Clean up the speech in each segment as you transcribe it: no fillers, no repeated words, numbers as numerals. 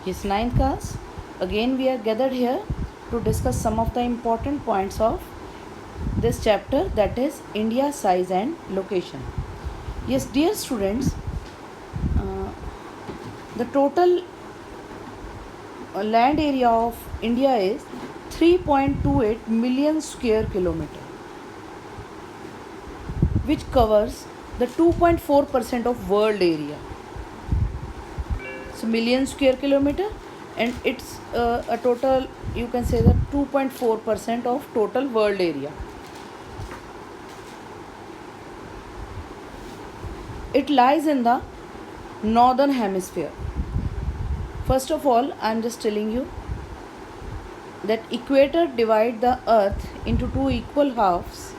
Yes, ninth class. Again, we are gathered here to discuss some of the important points of this chapter, that is India size and location. Yes, dear students, uh, the total land area of India is 3.28 million square kilometer, which covers the 2.4% of world area. So million square kilometer, and it's a total, you can say that 2.4% of total world area. It lies in the northern hemisphere. First of all, I am just telling you that equator divide the earth into two equal halves,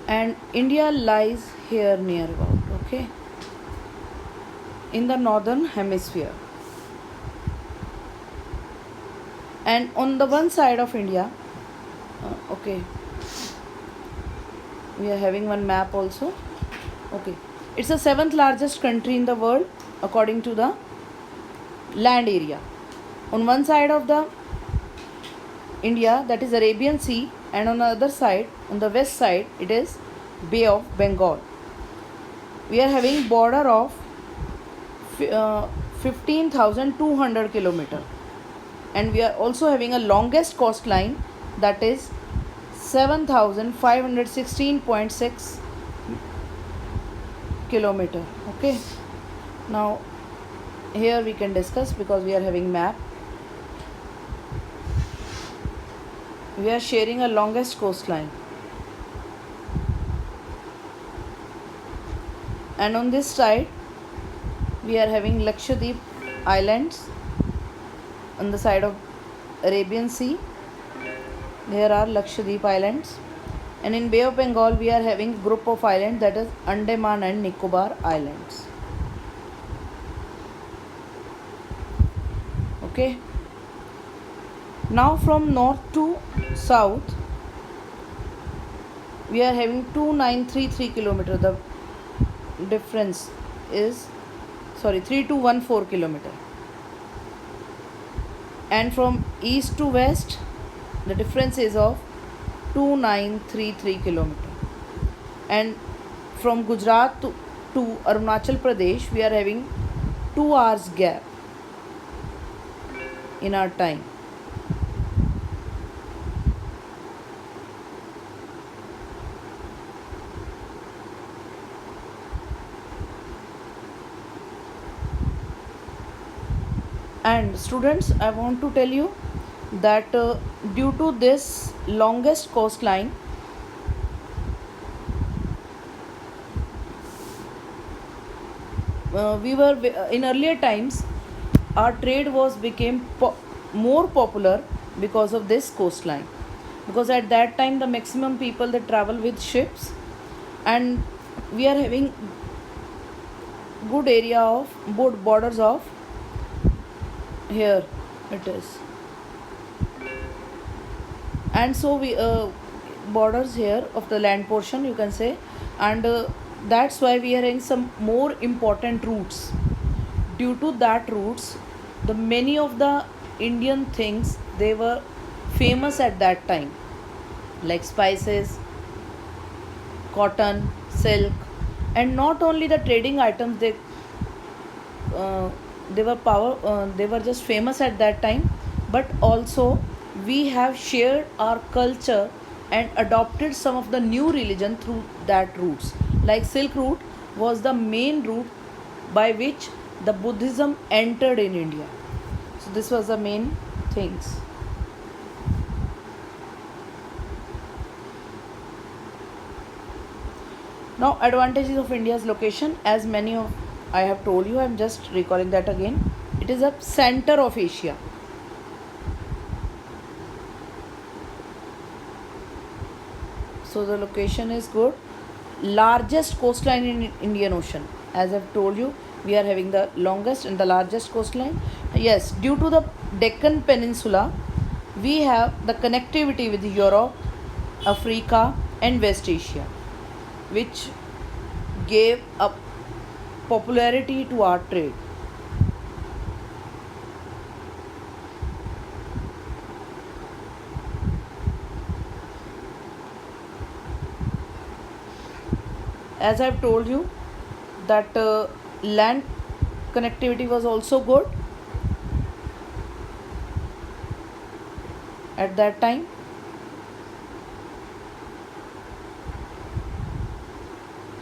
and India lies here near about, okay, in the northern hemisphere. And on the one side of India, okay, we are having one map also, okay, it's the seventh largest country in the world according to the land area. On one side of the India, that is Arabian Sea, and on the other side, on the west side, it is Bay of Bengal. We are having border of 15,200 kilometer, and we are also having a longest coastline, that is 7,516.6 kilometer. Okay, now here we can discuss, because we are having map. We are sharing a longest coastline, and on this side we are having Lakshadweep Islands. On the side of Arabian Sea, there are Lakshadweep Islands, and in Bay of Bengal we are having a group of islands, that is Andaman and Nicobar Islands. Okay, now from north to south we are having 2933 kilometer. The difference is 3214 kilometer, and from east to west the difference is of 2933 kilometer, and from Gujarat to Arunachal Pradesh we are having 2 hours gap in our time. And students, I want to tell you that due to this longest coastline, we were in earlier times our trade was became more popular because of this coastline, because at that time the maximum people they travel with ships, and we are having good area of good borders of, here it is, and so we borders here of the land portion, you can say, and that's why we are having some more important routes. Due to that routes, the many of the Indian things they were famous at that time, like spices, cotton, silk, and not only the trading items uh, they were just famous at that time, but also we have shared our culture and adopted some of the new religion through that routes. Like Silk Route was the main route by which the Buddhism entered in India. So this was the main things. Now advantages of India's location, as many of I have told you, I am just recalling that again. It is a center of Asia. So the location is good. Largest coastline in Indian Ocean. As I've told you, we are having the longest and the largest coastline. Yes, due to the Deccan Peninsula, we have the connectivity with Europe, Africa, and West Asia, which gave a popularity to our trade. as I've told you that land connectivity was also good at that time.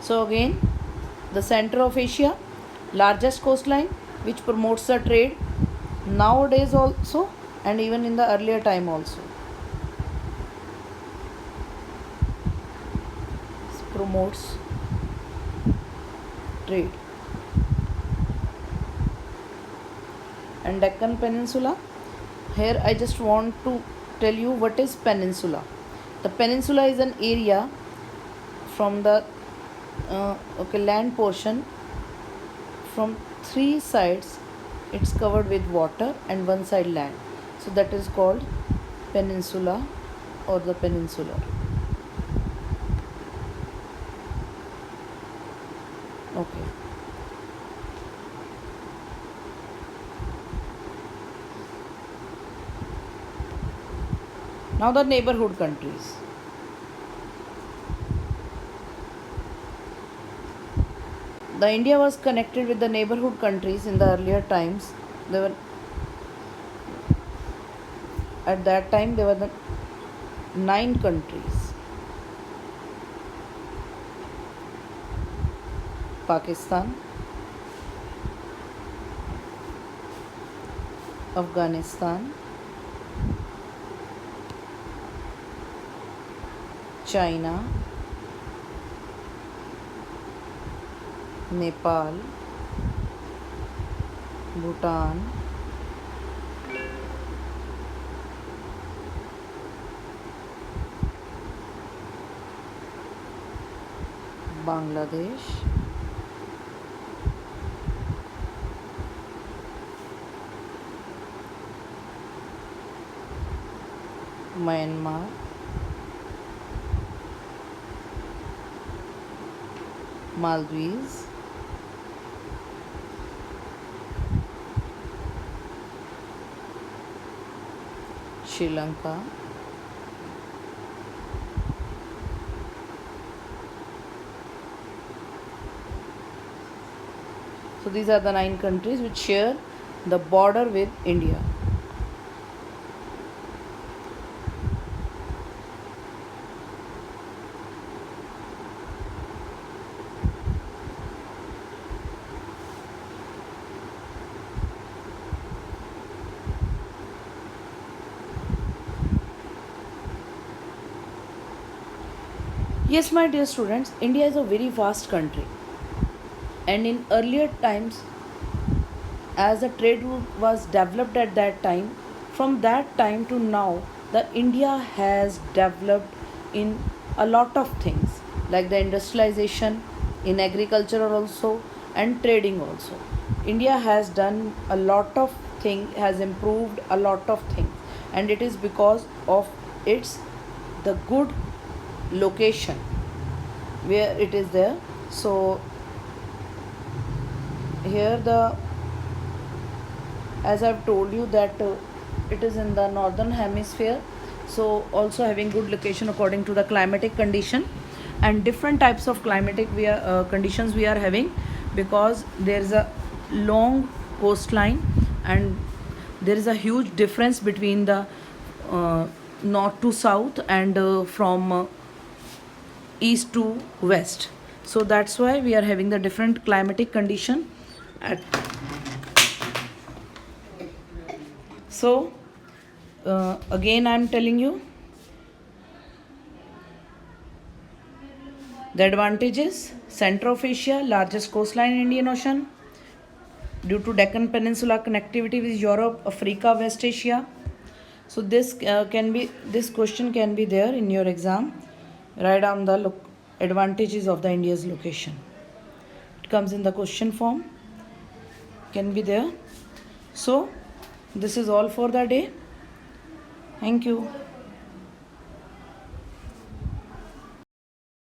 So again, the center of Asia, largest coastline which promotes the trade nowadays also and even in the earlier time also. Promotes trade. And Deccan Peninsula, here I just want to tell you what is peninsula. The peninsula is an area from the land portion, from three sides it's covered with water and one side land, so that is called peninsula or the peninsular. Okay. Now the neighborhood countries. The India was connected with the neighborhood countries in the earlier times. At that time there were the 9 countries: Pakistan, Afghanistan, China, Nepal, Bhutan, Bangladesh, Myanmar, Maldives, Sri Lanka, so these are the 9 countries which share the border with India. Yes, my dear students, India is a very vast country, and in earlier times, as the trade route was developed at that time, from that time to now, the India has developed in a lot of things like the industrialization, in agriculture also, and trading also. India has done a lot of things, has improved a lot of things, and it is because of its the good location where it is there. So here the, as I've told you that it is in the northern hemisphere, so also having good location according to the climatic condition, and different types of climatic conditions we are having, because there is a long coastline and there is a huge difference between the north to south and from east to west. So that's why we are having the different climatic condition at. So again I'm telling you the advantages: center of Asia, largest coastline in Indian Ocean, due to Deccan Peninsula connectivity with Europe, Africa, West Asia. So this question can be there in your exam. Write down the advantages of the India's location. It comes in the question form, can be there. So this is all for the day. Thank you.